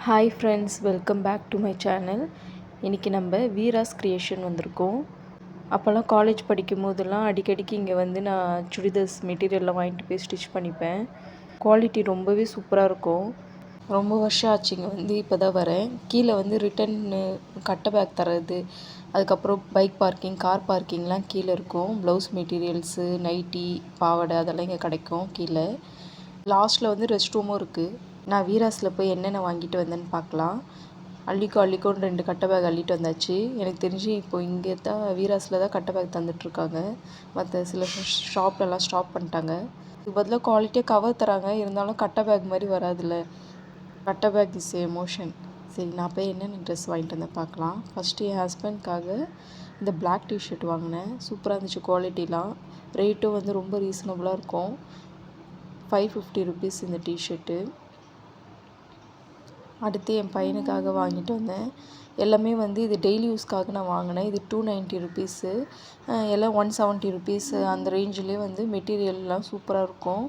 Hi friends, welcome back to my channel. இன்றைக்கி நம்ம Veeras creation வந்திருக்கோம். அப்போல்லாம் காலேஜ் படிக்கும் போதெல்லாம் அடிக்கடிக்கு இங்கே வந்து நான் சுடிதார்ஸ் மெட்டீரியல்லாம் வாங்கிட்டு போய் ஸ்டிச் பண்ணிப்பேன். குவாலிட்டி ரொம்பவே சூப்பராக இருக்கும். ரொம்ப வருஷம் ஆச்சு இங்கே வந்து இப்போ தான் வரேன். கீழே வந்து ரிட்டன்னு கட்டை பேக் தர்றது, அதுக்கப்புறம் பைக் பார்க்கிங், கார் பார்க்கிங்லாம் கீழே இருக்கும். ப்ளவுஸ் மெட்டீரியல்ஸு, நைட்டி, பாவாடை அதெல்லாம் இங்கே கிடைக்கும் கீழே. லாஸ்ட்டில் வந்து ரெஸ்ட் ரூமும் இருக்குது. நான் வீராஸில் போய் என்னென்ன வாங்கிட்டு வந்தேன்னு பார்க்கலாம். அள்ளிக்கோன்னு 2 கட்டை பேக் அள்ளிட்டு வந்தாச்சு. எனக்கு தெரிஞ்சு இப்போது இங்கே தான் வீராஸில் தான் கட்டை பேக் தந்துட்டுருக்காங்க. மற்ற சில ஷாப்லலாம் ஸ்டாப் பண்ணிட்டாங்க. இதுக்கு பதிலாக குவாலிட்டியாக கவர் தராங்க, இருந்தாலும் கட்டை பேக் மாதிரி வராதுல்ல. கட்டை பேக் இஸ் எமோஷன். சரி, நான் போய் என்னென்ன ட்ரெஸ் வாங்கிட்டு வந்தேன் பார்க்கலாம். ஃபஸ்ட்டு என் ஹஸ்பண்ட்காக இந்த பிளாக் டிஷர்ட் வாங்கினேன். சூப்பராக இருந்துச்சு குவாலிட்டிலாம். ரேட்டும் வந்து ரொம்ப ரீசனபுளாக இருக்கும். 550 ருபீஸ் இந்த டிஷர்ட்டு. அடுத்து என் பையனுக்காக வாங்கிட்டு வந்தேன். எல்லாமே வந்து இது டெய்லி யூஸ்க்காக நான் வாங்கினேன். இது 290 ருபீஸு. எல்லாம் 170 ருபீஸு அந்த ரேஞ்சிலே வந்து மெட்டீரியல்லாம் சூப்பராக இருக்கும்.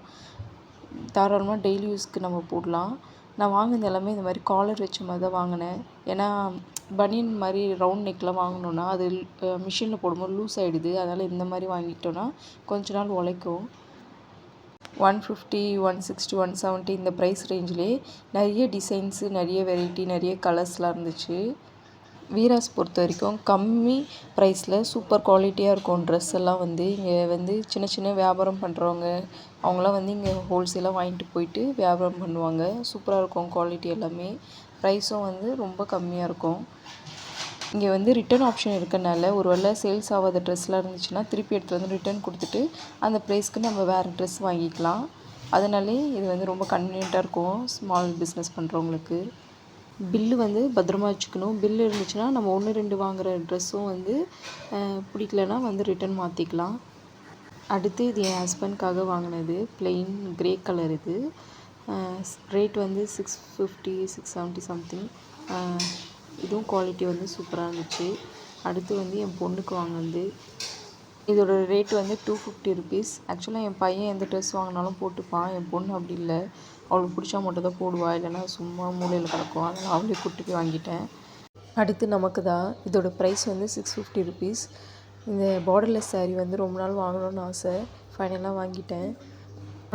தாராளமாக டெய்லி யூஸ்க்கு நம்ம போடலாம். நான் வாங்கினது எல்லாமே இந்த மாதிரி காலர் வச்ச மாதிரி தான் வாங்கினேன். ஏன்னா பனியன் மாதிரி ரவுண்ட் நெக்லாம் வாங்கினோன்னா அது மிஷினில் போடும்போது லூஸ் ஆகிடுது. அதனால் இந்த மாதிரி வாங்கிட்டோன்னா கொஞ்ச நாள் உழைக்கும். 150, 160, 170 இந்த ப்ரைஸ் ரேஞ்சிலே நிறைய டிசைன்ஸு, நிறைய வெரைட்டி, நிறைய கலர்ஸ்லாம் இருந்துச்சு. வீராஸ் பொறுத்த வரைக்கும் கம்மி ப்ரைஸில் சூப்பர் குவாலிட்டியாக இருக்கும். ட்ரெஸ் எல்லாம் வந்து இங்கே வந்து சின்ன சின்ன வியாபாரம் பண்ணுறவங்க அவங்களாம் வந்து இங்கே ஹோல்சேலாக வாங்கிட்டு போயிட்டு வியாபாரம் பண்ணுவாங்க. சூப்பராக இருக்கும் குவாலிட்டி எல்லாமே. ப்ரைஸும் வந்து ரொம்ப கம்மியாக இருக்கும். இங்கே வந்து ரிட்டன் ஆப்ஷன் இருக்கனால ஒரு வேளை சேல்ஸ் ஆகாத ட்ரெஸ்லாம் இருந்துச்சுன்னா திருப்பி எடுத்து வந்து ரிட்டன் கொடுத்துட்டு அந்த ப்ரைஸ்க்கு நம்ம வேறு ட்ரெஸ் வாங்கிக்கலாம். அதனாலே இது வந்து ரொம்ப கன்வீனியண்ட்டாக இருக்கும் ஸ்மால் பிஸ்னஸ் பண்ணுறவங்களுக்கு. பில்லு வந்து பத்திரமா வச்சுக்கணும். பில்லு இருந்துச்சுன்னா நம்ம 1, 2 வாங்குகிற ட்ரெஸ்ஸும் வந்து பிடிக்கலனா வந்து ரிட்டன் மாற்றிக்கலாம். அடுத்து இது என் ஹஸ்பண்ட்காக வாங்கினது பிளெயின் க்ரே கலர். இது ரேட் வந்து 650, 670 சம்திங். இதுவும் குவாலிட்டி வந்து சூப்பராக இருந்துச்சு. அடுத்து வந்து என் பொண்ணுக்கு வாங்கினது. இதோட ரேட் வந்து 250 ருபீஸ். ஆக்சுவலாக என் பையன் எந்த ட்ரெஸ் வாங்கினாலும் போட்டுப்பான். என் பொண்ணு அப்படி இல்லை, அவளுக்கு பிடிச்சா மட்டும் தான் போடுவாள், இல்லைனா சும்மா மூலையில் கிடக்கும். அதனால் அவளே கூட்டி போய் வாங்கிட்டேன். அடுத்து நமக்கு தான். இதோட ப்ரைஸ் வந்து 650 ருபீஸ். இந்த பார்டர்லெஸ் சாரீ வந்து ரொம்ப நாள் வாங்கணும்னு ஆசை. ஃபைனலாக வாங்கிட்டேன்.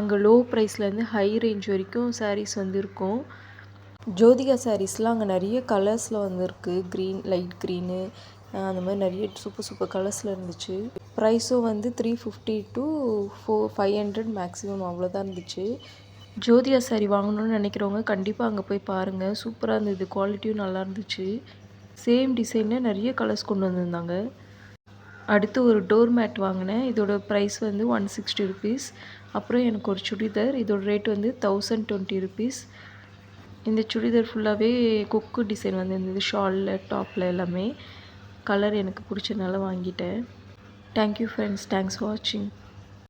அங்கே லோ ப்ரைஸ்லேருந்து ஹை ரேஞ்ச் வரைக்கும் சாரீஸ் வந்து இருக்கும். ஜோதிகா சாரீஸ்லாம் அங்கே நிறைய கலர்ஸில் வந்துருக்கு. க்ரீன், லைட் க்ரீனு, அந்த மாதிரி நிறைய சூப்பர் கலர்ஸில் இருந்துச்சு. ப்ரைஸும் வந்து 350 to 500 மேக்ஸிமம் அவ்வளோதான் இருந்துச்சு. ஜோதிகா சாரீ வாங்கணும்னு நினைக்கிறவங்க கண்டிப்பாக அங்கே போய் பாருங்கள். சூப்பராக இருந்தது. குவாலிட்டியும் நல்லா இருந்துச்சு. சேம் டிசைனில் நிறைய கலர்ஸ் கொண்டு வந்திருந்தாங்க. அடுத்து ஒரு டோர் மேட் வாங்கினேன். இதோட ப்ரைஸ் வந்து 160 ருபீஸ். அப்புறம் எனக்கு ஒரு சுடிதார். இதோட ரேட் வந்து 1020 ருபீஸ். இந்த சுடிதார் ஃபுல்லாகவே கொக்கு டிசைன் வந்துருந்தது. ஷாலில், டாப்பில் எல்லாமே. கலர் எனக்கு பிடிச்சதுனால வாங்கிட்டேன். Thank you friends. தேங்க்ஸ் ஃபார் வாட்சிங்.